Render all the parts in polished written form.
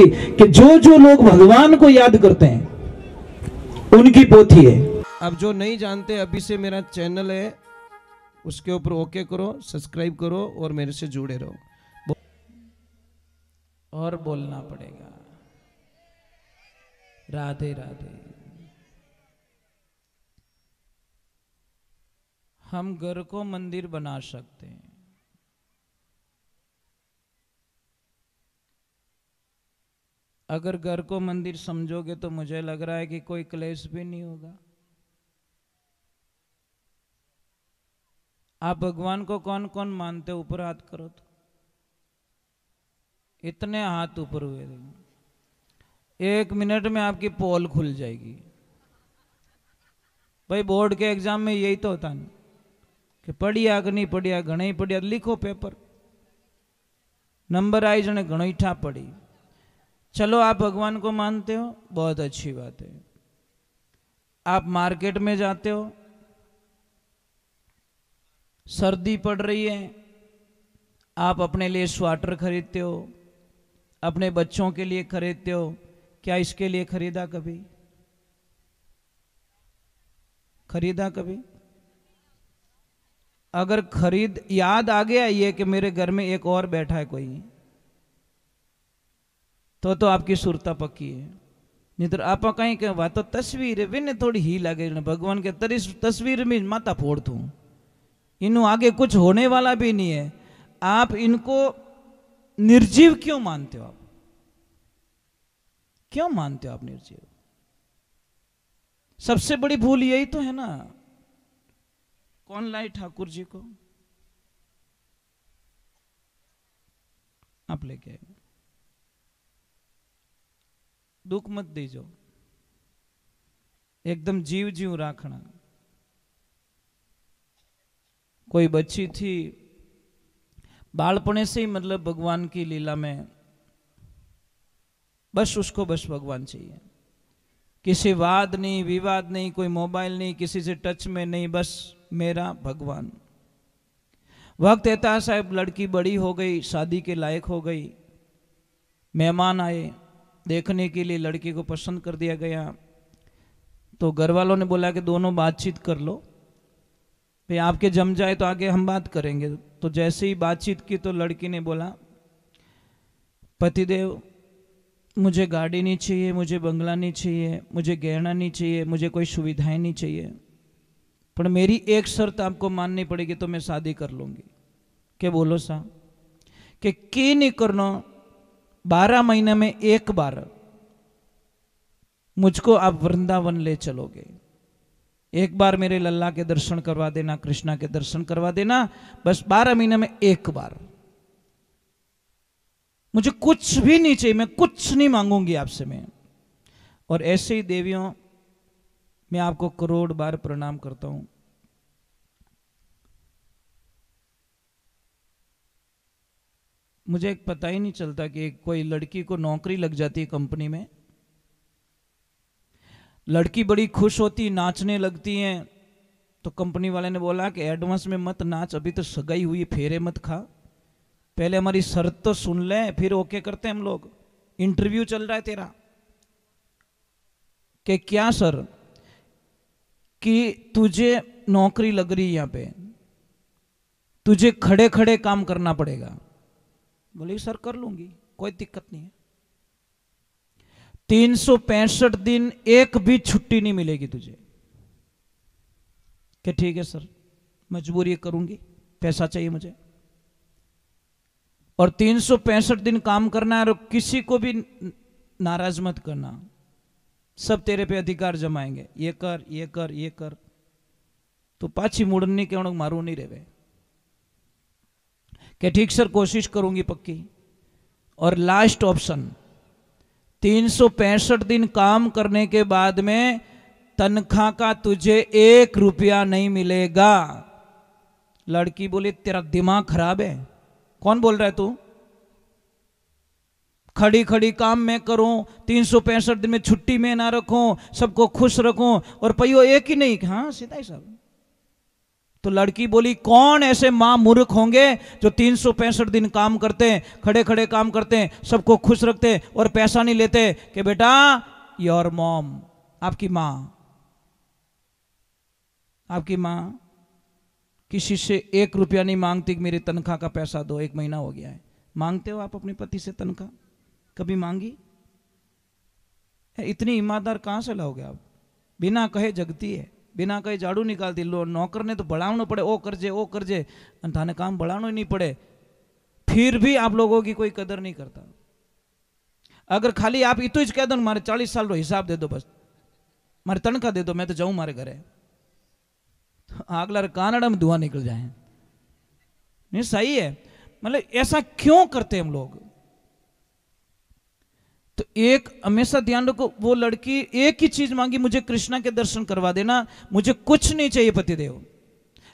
कि जो जो लोग भगवान को याद करते हैं उनकी पोथी है। अब जो नहीं जानते, अभी से मेरा चैनल है, उसके ऊपर ओके करो, सब्सक्राइब करो और मेरे से जुड़े रहो। और बोलना पड़ेगा राधे राधे। हम घर को मंदिर बना सकते हैं, अगर घर को मंदिर समझोगे तो मुझे लग रहा है कि कोई क्लेश भी नहीं होगा। आप भगवान को कौन कौन मानते हो? ऊपर हाथ करो तो इतने हाथ ऊपर हुए थे। 1 मिनट में आपकी पोल खुल जाएगी। भाई बोर्ड के एग्जाम में यही तो होता नहीं कि पढ़िया कि नहीं पढ़िया, घना ही पढ़िया, लिखो पेपर, नंबर आई जने घणो ही ठा पड़ी। चलो आप भगवान को मानते हो, बहुत अच्छी बात है। आप मार्केट में जाते हो, सर्दी पड़ रही है, आप अपने लिए स्वेटर खरीदते हो, अपने बच्चों के लिए खरीदते हो। क्या इसके लिए खरीदा कभी? खरीदा कभी? अगर खरीद याद आ गया ये कि मेरे घर में एक और बैठा है कोई, तो आपकी सुरता पक्की है। नहीं तो आप कहीं के बात तो तस्वीर है थोड़ी ही लगे भगवान के तस्वीर में माता फोड़ दूं, इन्हों आगे कुछ होने वाला भी नहीं है। आप इनको निर्जीव क्यों मानते हो? आप क्यों मानते हो आप निर्जीव? सबसे बड़ी भूल यही तो है ना। कौन लाई ठाकुर जी को? आप लेके आए। दुख मत दीजो, एकदम जीव जीव राखना। कोई बच्ची थी, बालपने से ही मतलब भगवान की लीला में, बस उसको बस भगवान चाहिए। किसी वाद नहीं, विवाद नहीं, कोई मोबाइल नहीं, किसी से टच में नहीं, बस मेरा भगवान। वक्त ऐसा साहब, लड़की बड़ी हो गई, शादी के लायक हो गई, मेहमान आए देखने के लिए, लड़की को पसंद कर दिया गया। तो घर वालों ने बोला कि दोनों बातचीत कर लो, भाई आपके जम जाए तो आगे हम बात करेंगे। तो जैसे ही बातचीत की तो लड़की ने बोला, पतिदेव मुझे गाड़ी नहीं चाहिए, मुझे बंगला नहीं चाहिए, मुझे गहना नहीं चाहिए, मुझे कोई सुविधाएं नहीं चाहिए, पर मेरी एक शर्त आपको माननी पड़ेगी तो मैं शादी कर लूंगी। क्या बोलो सा? कि नहीं करना, 12 महीने में एक बार मुझको आप वृंदावन ले चलोगे, एक बार मेरे लल्ला के दर्शन करवा देना, कृष्णा के दर्शन करवा देना, बस 12 महीने में एक बार। मुझे कुछ भी नहीं चाहिए, मैं कुछ नहीं मांगूंगी आपसे मैं। और ऐसे ही देवियों, मैं आपको करोड़ बार प्रणाम करता हूं। मुझे एक पता ही नहीं चलता कि कोई लड़की को नौकरी लग जाती है कंपनी में, लड़की बड़ी खुश होती, नाचने लगती हैं, तो कंपनी वाले ने बोला कि एडवांस में मत नाच, अभी तो सगाई हुई, फेरे मत खा, पहले हमारी शर्त तो सुन ले, फिर ओके करते हैं हम लोग। इंटरव्यू चल रहा है तेरा। कि क्या सर? कि तुझे नौकरी लग रही है यहां पे, तुझे खड़े खड़े काम करना पड़ेगा। बोले सर कर लूंगी, कोई दिक्कत नहीं है। 365 दिन एक भी छुट्टी नहीं मिलेगी तुझे। कि ठीक है सर, मजबूरी करूंगी, पैसा चाहिए मुझे। और 365 दिन काम करना है और किसी को भी नाराज मत करना, सब तेरे पे अधिकार जमाएंगे, ये कर ये कर ये कर। तो पाछी मुड़नी के मारू नहीं रेवे। कि ठीक सर, कोशिश करूंगी पक्की। और लास्ट ऑप्शन, 365 दिन काम करने के बाद में तनख्वाह का तुझे 1 रुपया नहीं मिलेगा। लड़की बोली तेरा दिमाग खराब है? कौन बोल रहा है तू? खड़ी खड़ी काम मैं करूं, 365 दिन में छुट्टी में ना रखूं, सबको खुश रखूं, और पहियो एक ही नहीं। हाँ सीधा ही साहब, तो लड़की बोली, कौन ऐसे माँ मूर्ख होंगे जो 365 दिन काम करते हैं, खड़े खड़े काम करते हैं, सबको खुश रखते हैं और पैसा नहीं लेते कि बेटा योर मॉम, आपकी माँ, आपकी माँ किसी से 1 रुपया नहीं मांगती कि मेरी तनख्वाह का पैसा दो, 1 महीना हो गया है। मांगते हो आप अपने पति से तनख्वाह? कभी मांगी? इतनी ईमानदार कहाँ से लाओगे आप? बिना कहे जगती है, बिना कहे झाड़ू निकालती। नौकर ने तो बढ़ाना पड़े, ओ कर जे थाने काम बढ़ाना ही नहीं पड़े, फिर भी आप लोगों की कोई कदर नहीं करता। अगर खाली आप इतो ही कह दो मारे 40 साल रो हिसाब दे दो, बस मारे तनख्वाह दे दो, मैं तो जाऊं मारे घरे, अगला कानड़ा में धुआं निकल जाए। नहीं सही है, मतलब ऐसा क्यों करते हम लोग? तो एक हमेशा ध्यान रखो, वो लड़की एक ही चीज मांगी, मुझे कृष्णा के दर्शन करवा देना, मुझे कुछ नहीं चाहिए पतिदेव।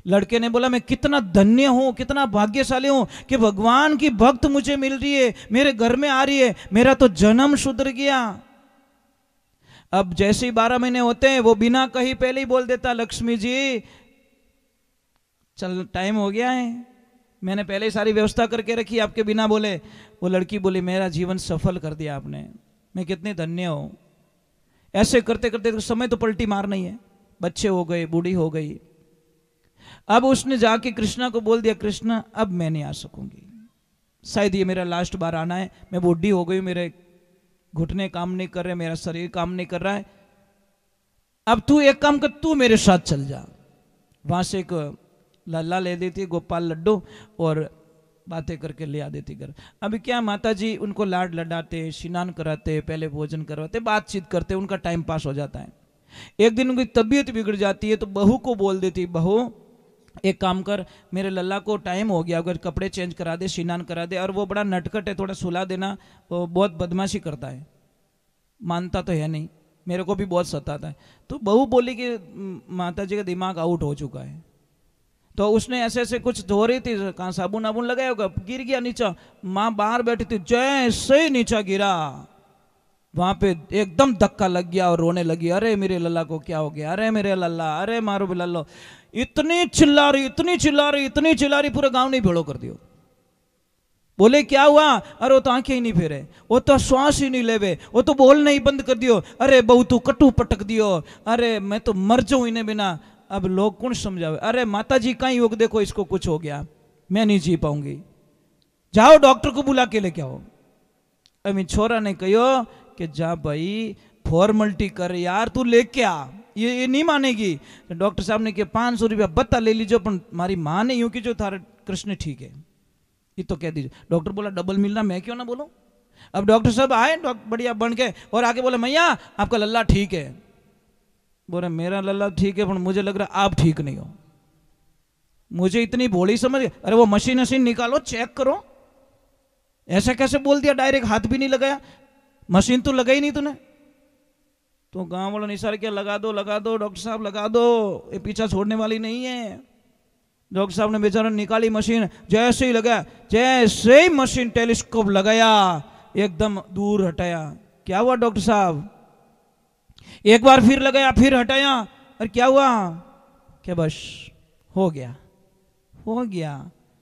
लड़के ने बोला, मैं कितना धन्य हूं, कितना भाग्यशाली हूं कि भगवान की भक्त मुझे मिल रही है, मेरे घर में आ रही है, मेरा तो जन्म सुधर गया। अब जैसे ही 12 महीने होते हैं, वो बिना कहीं पहले ही बोल देता, लक्ष्मी जी चल टाइम हो गया है, मैंने पहले ही सारी व्यवस्था करके रखी आपके बिना बोले। वो लड़की बोली, मेरा जीवन सफल कर दिया आपने, मैं कितनी धन्य हूं। ऐसे करते करते समय तो पलटी मारना ही है, बच्चे हो गए, बूढ़ी हो गई। अब उसने जाके कृष्णा को बोल दिया, कृष्णा अब मैं नहीं आ सकूंगी, शायद ये मेरा लास्ट बार आना है, मैं बूढ़ी हो गई, मेरे घुटने काम नहीं कर रहे, मेरा शरीर काम नहीं कर रहा है, अब तू एक काम कर, तू मेरे साथ चल जा। वहां से एक लल्ला ले देती, गोपाल लड्डू, और बातें करके ले आ देती घर। अभी क्या माता जी उनको लाड लडाते, स्नान कराते, पहले भोजन करवाते, बातचीत करते, उनका टाइम पास हो जाता है। एक दिन उनकी तबीयत बिगड़ जाती है तो बहू को बोल देती, बहू एक काम कर, मेरे लल्ला को टाइम हो गया, अगर कपड़े चेंज करा दे, स्नान करा दे, और वो बड़ा नटखट है, थोड़ा सुला देना, वो बहुत बदमाशी करता है, मानता तो है नहीं, मेरे को भी बहुत सताता है। तो बहू बोली कि माता जी का दिमाग आउट हो चुका है। तो उसने ऐसे ऐसे कुछ धो रही थी, कहाँ साबुन आबुन लगाया होगा, गिर गया नीचा। माँ बाहर बैठी थी, जैसे ही नीचा गिरा, वहां पे एकदम धक्का लग गया और रोने लगी, अरे मेरे लल्ला को क्या हो गया, अरे मेरे लल्ला, अरे मारो लल्लो। इतनी चिल्ला रही, इतनी चिल्ला रही, इतनी चिल्ला रही, पूरा गांव नहीं भेड़ो कर दियो। बोले क्या हुआ? अरे वो तो आंखें ही नहीं फेरे, वो तो श्वास ही नहीं लेवे, वो तो बोलना ही बंद कर दियो, अरे बहू तू कटू पटक दियो, अरे मैं तो मर जाऊं इन्हें बिना। अब लोग कौन समझावे, अरे माता जी कहीं योग, देखो इसको कुछ हो गया, मैं नहीं जी पाऊंगी, जाओ डॉक्टर को बुला के लेके आओ। अभी छोरा ने कहो कि जा भाई फॉर्मलिटी कर यार, तू लेके आ, ये नहीं मानेगी। तो डॉक्टर साहब ने कहा 500 रुपया बता ले लीजिए, पर हमारी माँ ने यूं की जो थारा कृष्ण ठीक है, ये तो कह दीजिए। डॉक्टर बोला डबल मिलना, मैं क्यों ना बोलूं। अब डॉक्टर साहब आए बढ़िया बन के, और आगे बोले मैया आपका लल्ला ठीक है। बोले मेरा लल्ला ठीक है, पर मुझे लग रहा आप ठीक नहीं हो। मुझे इतनी भोली समझ, अरे वो मशीन निकालो चेक करो। ऐसा कैसे बोल दिया, डायरेक्ट हाथ भी नहीं लगाया, मशीन तो लगाई नहीं तूने। तो गांव वालों ने इशारा किया, लगा दो डॉक्टर साहब लगा दो, ये पीछा छोड़ने वाली नहीं है। डॉक्टर साहब ने बेचारा निकाली मशीन, जैसे ही लगाया, जैसे ही मशीन टेलीस्कोप लगाया, एकदम दूर हटाया। क्या हुआ डॉक्टर साहब? एक बार फिर लगाया, फिर हटाया, और क्या हुआ? क्या बस हो गया, हो गया।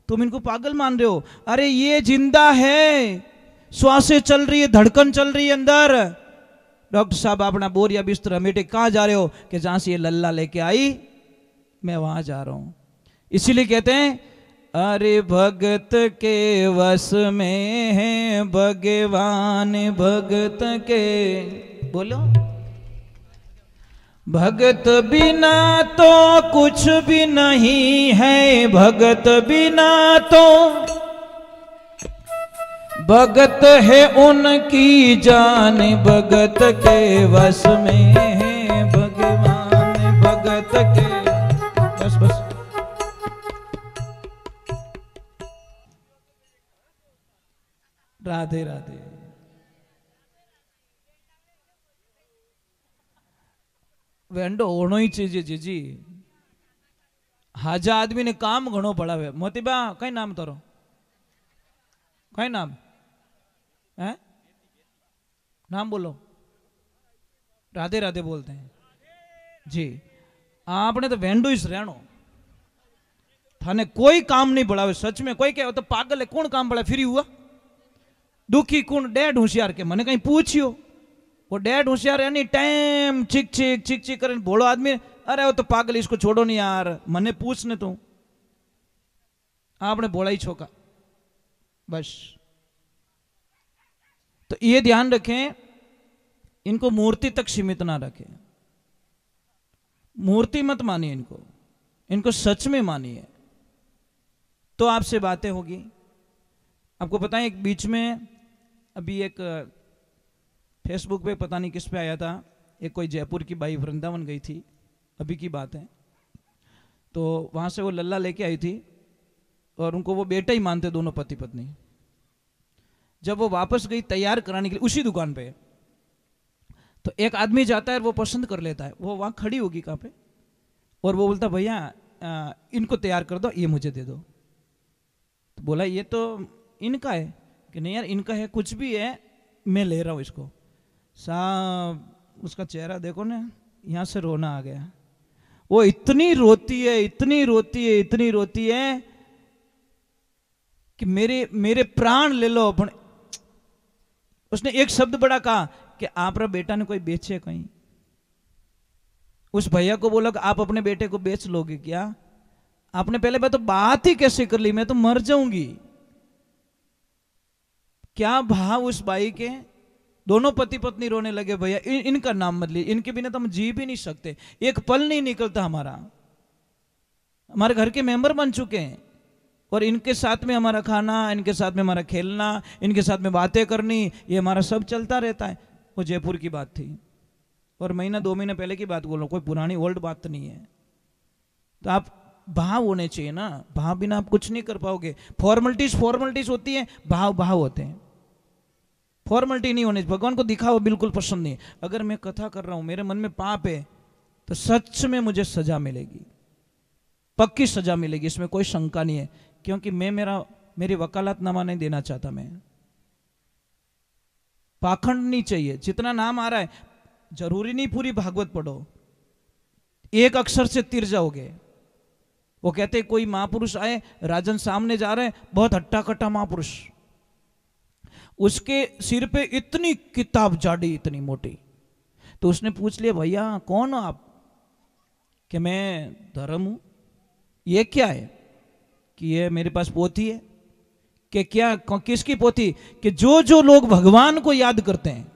तुम इनको पागल मान रहे हो? अरे ये जिंदा है, श्वासें चल रही है, धड़कन चल रही है अंदर। डॉक्टर साहब अपना बोरिया बिस्तर हमेटे, कहाँ जा रहे हो? कि जहां से ये लल्ला लेके आई मैं वहां जा रहा हूं। इसीलिए कहते हैं अरे भगत के वश में है भगवान, भगत के, बोलो भगत बिना तो कुछ भी नहीं है, भगत बिना तो भगत है उनकी जान, भगत के वश में है भगवान, भगत के। बस बस राधे राधे। वेंडो होना ही चाहिए जीजी। हाजा आदमी ने काम घणो पड़ावे। मोतीबा कई नाम तारो? कई नाम है? नाम बोलो। राधे राधे बोलते हैं जी। आपने तो वेंडो ही रहनो, थाने कोई काम नहीं बढ़ावे। सच में कोई कहे तो पागल है, कौन काम बढ़ा, फ्री हुआ दुखी कौन, डैड होशियार के मैंने कहीं पूछियो, वो डैड होशियार एनी टाइम चिक चिक करे भोड़ो आदमी, अरे वो तो पागल, इसको छोड़ो नहीं यार, मने पूछने तू आपने बोला ही छोका बस। तो ये ध्यान रखें, इनको मूर्ति तक सीमित ना रखें, मूर्ति मत मानिए इनको, इनको सच में मानिए तो आपसे बातें होगी। आपको पता है एक बीच में अभी एक फेसबुक पे पता नहीं किस पे आया था, एक कोई जयपुर की बाई वृंदावन गई थी, अभी की बात है, तो वहां से वो लल्ला लेके आई थी और उनको वो बेटा ही मानते दोनों पति पत्नी। जब वो वापस गई तैयार कराने के लिए उसी दुकान पे, तो एक आदमी जाता है और वो पसंद कर लेता है, वो वहां खड़ी होगी कहाँ पे, और वो बोलता भैया इनको तैयार कर दो, ये मुझे दे दो। तो बोला ये तो इनका है, कि नहीं यार इनका है, कुछ भी है मैं ले रहा हूं इसको। साहब उसका चेहरा देखो ना, यहां से रोना आ गया। वो इतनी रोती है, इतनी रोती है, इतनी रोती है कि मेरे प्राण ले लो। उसने एक शब्द बड़ा कहा कि आप रा बेटा ने कोई बेचे कहीं। उस भैया को बोला कि आप अपने बेटे को बेच लोगे क्या? आपने पहले बात तो बात ही कैसे कर ली, मैं तो मर जाऊंगी। क्या भाव उस बाई के, दोनों पति पत्नी रोने लगे, भैया इनका नाम मत लीजिए, इनके बिना तो हम जी भी नहीं सकते, एक पल नहीं निकलता हमारा, हमारे घर के मेंबर बन चुके हैं, और इनके साथ में हमारा खाना, इनके साथ में हमारा खेलना, इनके साथ में बातें करनी, ये हमारा सब चलता रहता है। वो जयपुर की बात थी और महीना 2 महीने पहले की बात बोलो, कोई पुरानी ओल्ड बात तो नहीं है। तो आप भाव होने चाहिए ना, भाव बिना आप कुछ नहीं कर पाओगे। फॉर्मेलिटीज होती है, भाव होते हैं, फॉर्मेलिटी नहीं होनी। भगवान को दिखावा बिल्कुल पसंद नहीं। अगर मैं कथा कर रहा हूं, मेरे मन में पाप है, तो सच में मुझे सजा मिलेगी, पक्की सजा मिलेगी, इसमें कोई शंका नहीं है, क्योंकि मैं मेरी वकालतनामा नहीं देना चाहता। मैं पाखंड नहीं चाहिए। जितना नाम आ रहा है, जरूरी नहीं पूरी भागवत पढ़ो, एक अक्षर से तिर जाओगे। वो कहते कोई महापुरुष आए, राजन सामने जा रहे हैं, बहुत हट्टा कट्टा महापुरुष, उसके सिर पे इतनी किताब जाड़ी, इतनी मोटी। तो उसने पूछ लिया भैया कौन हो आप? कि मैं धर्म हूं। ये क्या है? कि ये मेरे पास पोथी है। कि क्या, किसकी पोथी? कि जो लोग भगवान को याद करते हैं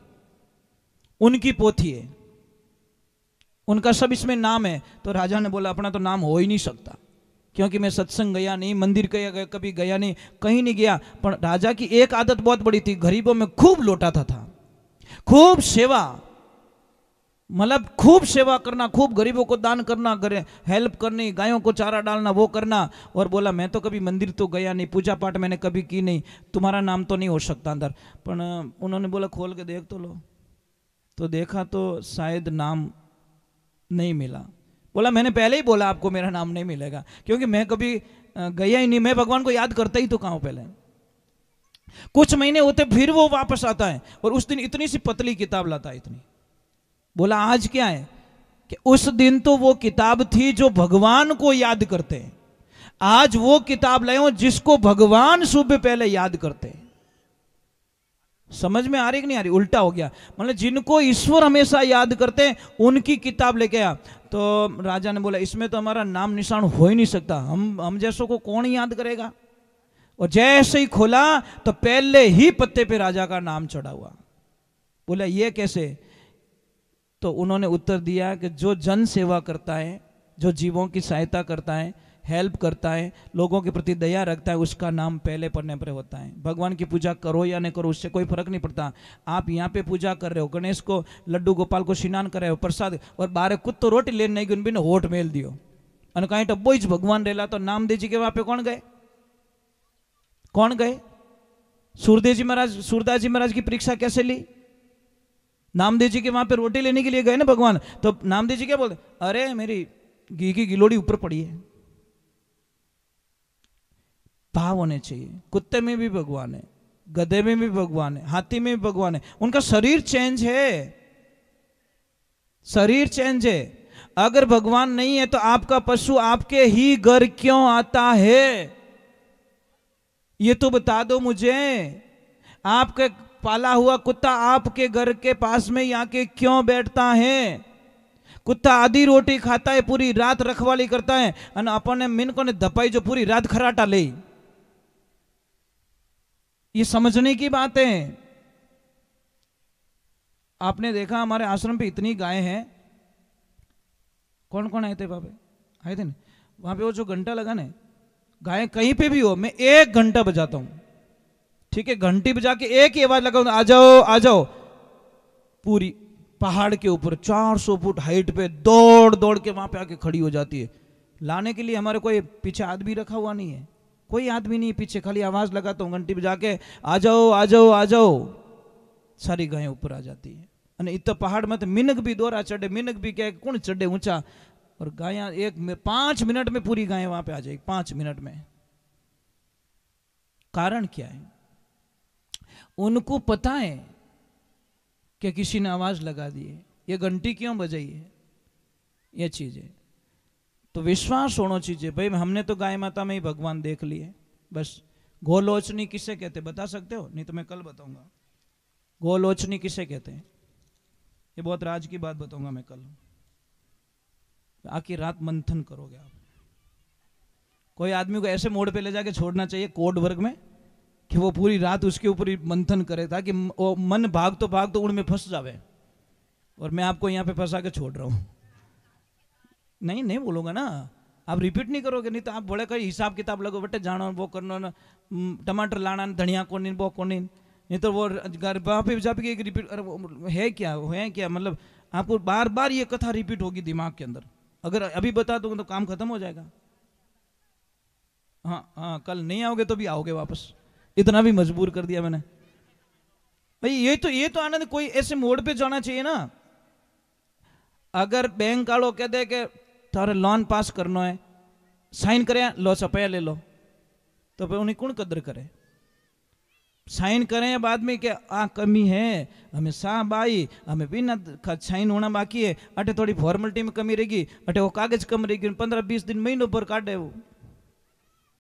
उनकी पोथी है, उनका सब इसमें नाम है। तो राजा ने बोला अपना तो नाम हो ही नहीं सकता, क्योंकि मैं सत्संग गया नहीं, मंदिर कभी गया नहीं, कहीं नहीं गया। पर राजा की एक आदत बहुत बड़ी थी, गरीबों में खूब लौटाता था, खूब सेवा, मतलब खूब सेवा करना, खूब गरीबों को दान करना, हेल्प करनी, गायों को चारा डालना, वो करना। और बोला मैं तो कभी मंदिर तो गया नहीं, पूजा पाठ मैंने कभी की नहीं, तुम्हारा नाम तो नहीं हो सकता अंदर। पर उन्होंने बोला खोल के देख तो लो। तो देखा तो शायद नाम नहीं मिला। बोला मैंने पहले ही बोला आपको मेरा नाम नहीं मिलेगा, क्योंकि मैं कभी गया ही नहीं, मैं भगवान को याद करता ही तो कहाँ पहले। कुछ महीने होते फिर वो वापस आता है, और उस दिन इतनी सी पतली किताब लाता है, इतनी। बोला आज क्या है? कि उस दिन तो वो किताब थी जो भगवान को याद करते हैं, आज वो किताब लाए हो जिसको भगवान सुबह पहले याद करते हैं। समझ में आ रही कि नहीं आ रही? उल्टा हो गया, मतलब जिनको ईश्वर हमेशा याद करते हैं उनकी किताब लेके आया। तो राजा ने बोला इसमें तो हमारा नाम निशान हो ही नहीं सकता, हम जैसों को कौन याद करेगा? और जैसे ही खोला तो पहले ही पत्ते पे राजा का नाम चढ़ा हुआ। बोला ये कैसे? तो उन्होंने उत्तर दिया कि जो जन सेवा करता है, जो जीवों की सहायता करता है, हेल्प करता है, लोगों के प्रति दया रखता है, उसका नाम पहले पढ़ने पर होता है। भगवान की पूजा करो या नहीं करो उससे कोई फर्क नहीं पड़ता। आप यहाँ पे पूजा कर रहे हो, गणेश को, लड्डू गोपाल को स्नान कर रहे हो, प्रसाद, और बारे कुछ तो रोटी लेने नहीं गई, उन होठ मेल दियो અને કઈ ટબ્બો જ ભગવાન રહેલા તો નામદેવજી के वहां पे कौन गए? कौन गए? सूरदास जी महाराज की परीक्षा कैसे ली? नामदेव जी के वहां पे रोटी लेने के लिए गए ना भगवान, तो नामदेव जी क्या बोलते? अरे मेरी घी की गिलोड़ी ऊपर पड़ी है। भाव होने चाहिए। कुत्ते में भी भगवान है, गधे में भी भगवान है, हाथी में भी भगवान है। उनका शरीर चेंज है, शरीर चेंज है। अगर भगवान नहीं है तो आपका पशु आपके ही घर क्यों आता है? ये तो बता दो मुझे। आपके पाला हुआ कुत्ता आपके घर के पास में आके क्यों बैठता है? कुत्ता आधी रोटी खाता है, पूरी रात रखवाली करता है, और अपने मिनको ने धपाई जो पूरी रात खराटा ले। ये समझने की बात है। आपने देखा हमारे आश्रम पे इतनी गायें हैं। कौन कौन आए थे बाबे? आए थे ना वहां पे? वो जो घंटा लगा ना, गायें कहीं पे भी हो, मैं 1 घंटा बजाता हूं, ठीक है? घंटी बजा के एक ही आवाज लगाऊं, आ जाओ आ जाओ। पूरी पहाड़ के ऊपर 400 फुट हाइट पे दौड़ दौड़ के वहां पे आके खड़ी हो जाती है। लाने के लिए हमारे कोई पीछे आदमी रखा हुआ नहीं है, कोई आदमी नहीं पीछे, खाली आवाज लगाता हूं घंटी बजा के, आ जाओ आ जाओ आ जाओ। सारी गायें ऊपर आ जाती है। અને इत पहाड़ में तो मिनक भी दौरा चढ़े, मिनक भी क्या कौन चढ़े ऊंचा, और गायें 5 मिनट में पूरी गायें वहां पे आ जाएगी, 5 मिनट में। कारण क्या है? उनको पता है कि किसी ने आवाज लगा दी है, ये घंटी क्यों बजाई है, ये चीज है। तो विश्वास होना चाहिए भाई, हमने तो गाय माता में ही भगवान देख लिए बस। गोलोचनी किसे कहते बता सकते हो? नहीं तो मैं कल बताऊंगा। गोलोचनी किसे कहते हैं? ये बहुत राज की बात बताऊंगा मैं कल। आखिर रात मंथन करोगे आप। कोई आदमी को ऐसे मोड़ पे ले जाके छोड़ना चाहिए कोड वर्ग में कि वो पूरी रात उसके ऊपर ही मंथन करे, ताकि वो मन भाग तो उड़ में फंस जावे, और मैं आपको यहाँ पे फंसा के छोड़ रहा हूँ। नहीं बोलूंगा ना, आप रिपीट नहीं करोगे, नहीं तो आप बड़े कई हिसाब किताब लगो, बटे जानो वो करना ना, टमाटर लाना धनिया को नहीं वो को नहीं तो वो रिपीट है क्या मतलब आपको बार बार ये कथा रिपीट होगी दिमाग के अंदर। अगर अभी बता दूंगा तो काम खत्म हो जाएगा। हाँ, कल नहीं आओगे तो भी आओगे वापस, इतना भी मजबूर कर दिया मैंने भाई। ये तो आनंद कोई ऐसे मोड़ पे जाना चाहिए ना। अगर बैंक वालों कह दे कि थारे लोन पास करना है, साइन करे, लो सपया ले लो, तो फिर उन्हें कौन कदर करे? साइन करें बाद में कि आ कमी है, हमें साहब आई, हमें बिना साइन होना बाकी है, अटे थोड़ी फॉर्मेलिटी में कमी रहेगी, अटे वो कागज कम रहेगी, 15-20 दिन महीनों पर काटे वो।